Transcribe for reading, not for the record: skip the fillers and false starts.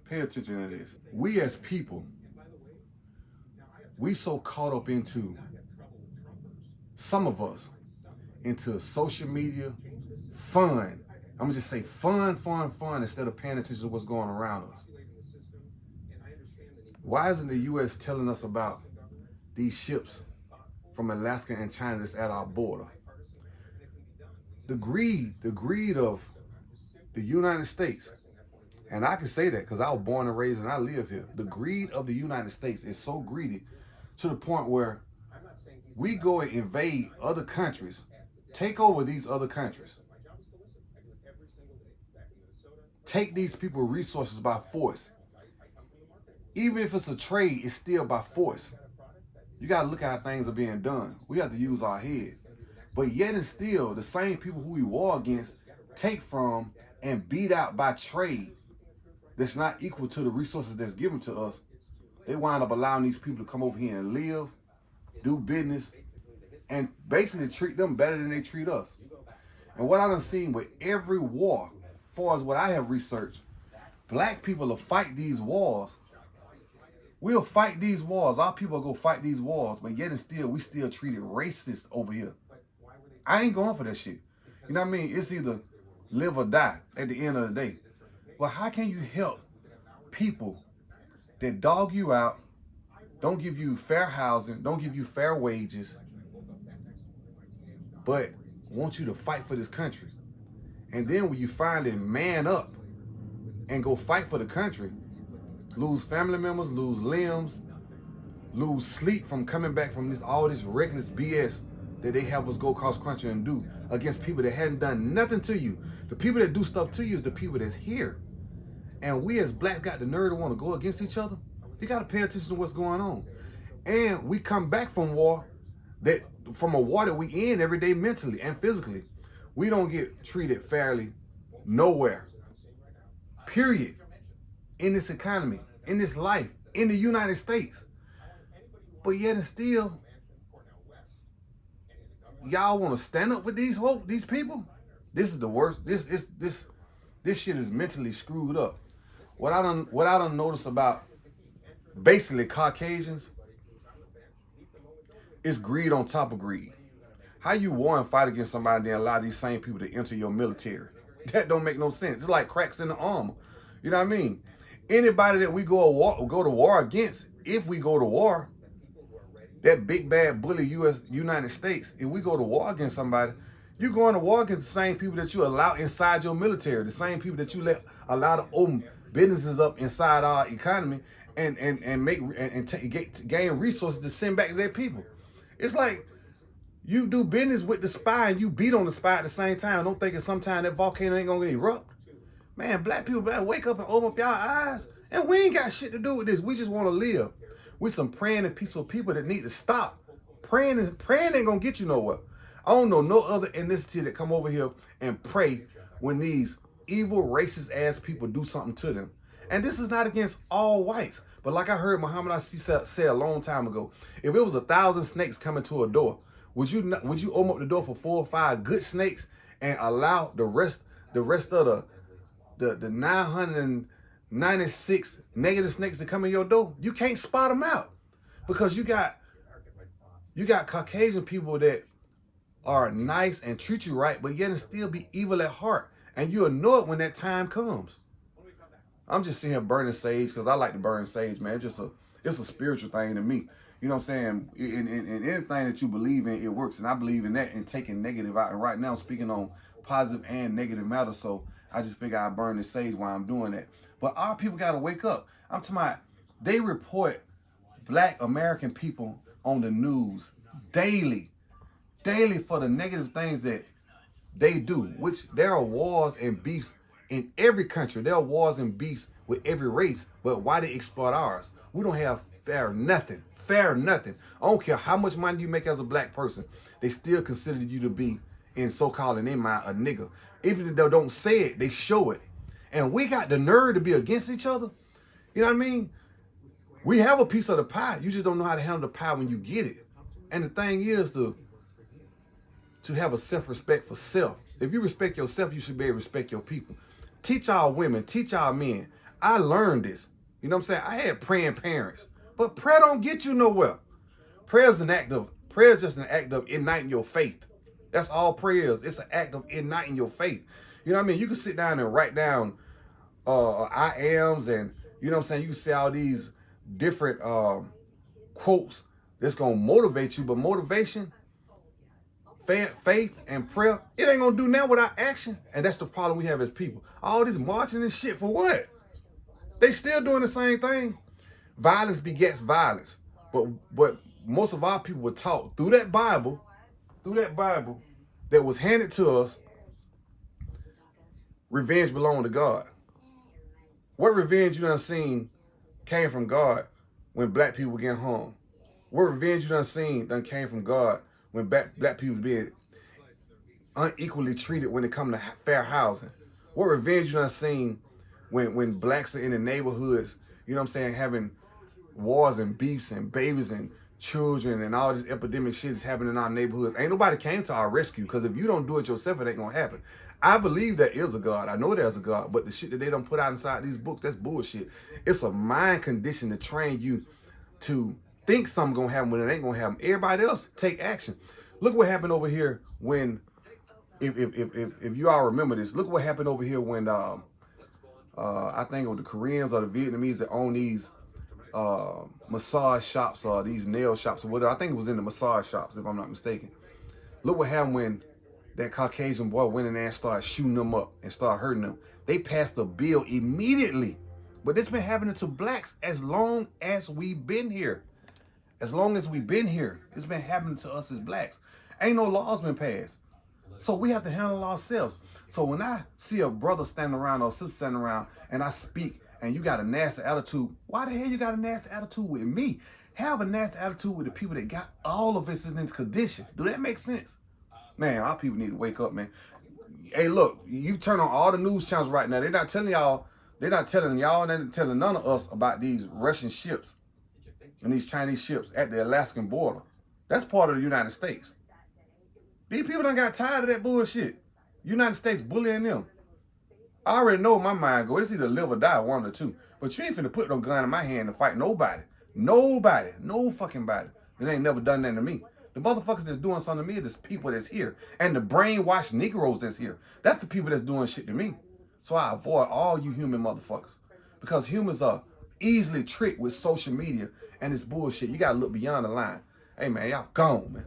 Pay attention to this. We as people, we so caught up into, some of us, into social media, fun. I'm gonna just say fun, fun, fun, instead of paying attention to what's going around us. Why isn't the U.S. telling us about these ships from Alaska and China that's at our border? The greed of the United States, and I can say that because I was born and raised and I live here. The greed of the United States is so greedy to the point where we go and invade other countries, take over these other countries, take these people's resources by force. Even if it's a trade, it's still by force. You got to look at how things are being done. We have to use our head. But yet and still, the same people who we war against take from and beat out by trade that's not equal to the resources that's given to us. They wind up allowing these people to come over here and live, do business, and basically treat them better than they treat us. And what I done seen with every war, as far as what I have researched, black people will fight these wars. We'll fight these wars. Our people go fight these wars, but yet and still, we still treated racist over here. I ain't going for that shit. You know what I mean? It's either live or die at the end of the day. But how can you help people that dog you out, don't give you fair housing, don't give you fair wages, but want you to fight for this country? And then when you finally man up and go fight for the country, lose family members, lose limbs, lose sleep from coming back from all this reckless BS that they have us go across country and do against people that hadn't done nothing to you. The people that do stuff to you is the people that's here. And we as blacks got the nerve to want to go against each other. You got to pay attention to what's going on. And we come back from war, from a war that we in every day mentally and physically. We don't get treated fairly nowhere. Period. In this economy, in this life, in the United States. But yet and still, y'all want to stand up with these people? This is the worst. This shit is mentally screwed up. What I done noticed about basically Caucasians is greed on top of greed. How you war and fight against somebody and then allow these same people to enter your military? That don't make no sense. It's like cracks in the armor. You know what I mean? Anybody that we go to war against, if we go to war, that big bad bully United States, if we go to war against somebody, you're going to war against the same people that you allow inside your military, the same people that you allow to open businesses up inside our economy and gain resources to send back to their people. It's like you do business with the spy and you beat on the spy at the same time. Don't think sometime that volcano ain't gonna erupt. Man, black people better wake up and open up y'all eyes. And we ain't got shit to do with this. We just want to live. We some praying and peaceful people that need to stop. Praying ain't gonna get you nowhere. I don't know no other ethnicity that come over here and pray when these evil, racist ass people do something to them. And this is not against all whites. But like I heard Muhammad Ali say a long time ago, if it was 1,000 snakes coming to a door, would you open up the door for 4 or 5 good snakes and allow the rest of the 996 negative snakes that come in your door? You can't spot them out because you got Caucasian people that are nice and treat you right, but yet and still be evil at heart. And you'll know it when that time comes. I'm just sitting here burning sage because I like to burn sage, man. It's a spiritual thing to me. You know what I'm saying? In anything that you believe in, it works. And I believe in that and taking negative out. And right now I'm speaking on positive and negative matter. So I just figure I burn the sage while I'm doing that. But our people got to wake up. I'm talking about, they report black American people on the news daily for the negative things that they do, which there are wars and beefs in every country. There are wars and beefs with every race, but why they exploit ours? We don't have fair nothing. I don't care how much money you make as a black person. They still consider you to be, in so-called in their mind, a nigga. Even if they don't say it, they show it. And we got the nerve to be against each other. You know what I mean? We have a piece of the pie. You just don't know how to handle the pie when you get it. And the thing is to have a self-respect for self. If you respect yourself, you should be able to respect your people. Teach our women, teach our men. I learned this. You know what I'm saying? I had praying parents. But prayer don't get you nowhere. Prayer is just an act of igniting your faith. That's all prayer is. It's an act of igniting your faith. You know what I mean? You can sit down and write down I ams, and you know what I'm saying? You can say all these different quotes that's gonna motivate you, but motivation, faith, and prayer, it ain't gonna do nothing without action. And that's the problem we have as people. All this marching and shit for what? They still doing the same thing. Violence begets violence. But most of our people were taught through that Bible that was handed to us, revenge belonged to God. What revenge you done seen came from God when black people get hung? What revenge you done seen done came from God when black people being unequally treated when it come to fair housing? What revenge you done seen when blacks are in the neighborhoods, you know what I'm saying, having wars and beefs and babies and children and all this epidemic shit is happening in our neighborhoods? Ain't nobody came to our rescue, because if you don't do it yourself, it ain't gonna happen. I believe there is a God. I know there's a God, but the shit that they don't put out inside these books, that's bullshit. It's a mind condition to train you to think something gonna happen when it ain't gonna happen. Everybody else take action. Look what happened over here when, if you all remember this, look what happened over here when I think it was the Koreans or the Vietnamese that own these massage shops or these nail shops or whatever. I think it was in the massage shops, if I'm not mistaken. Look what happened when that Caucasian boy went in there and started shooting them up and started hurting them. They passed a bill immediately. But this been happening to blacks as long as we've been here. As long as we've been here, it's been happening to us as blacks. Ain't no laws been passed. So we have to handle ourselves. So when I see a brother standing around or a sister standing around and I speak and you got a nasty attitude, why the hell you got a nasty attitude with me? Have a nasty attitude with the people that got all of us in this condition. Do that make sense? Man, our people need to wake up, man. Hey, look, you turn on all the news channels right now. They're not telling y'all, they're not telling none of us about these Russian ships and these Chinese ships at the Alaskan border. That's part of the United States. These people done got tired of that bullshit. United States bullying them. I already know my mind go. It's either live or die, one or two. But you ain't finna put no gun in my hand to fight nobody. Nobody. No fucking body. It ain't never done that to me. The motherfuckers that's doing something to me are the people that's here. And the brainwashed Negroes that's here. That's the people that's doing shit to me. So I avoid all you human motherfuckers. Because humans are easily tricked with social media and this bullshit. You gotta look beyond the line. Hey man, y'all gone, man.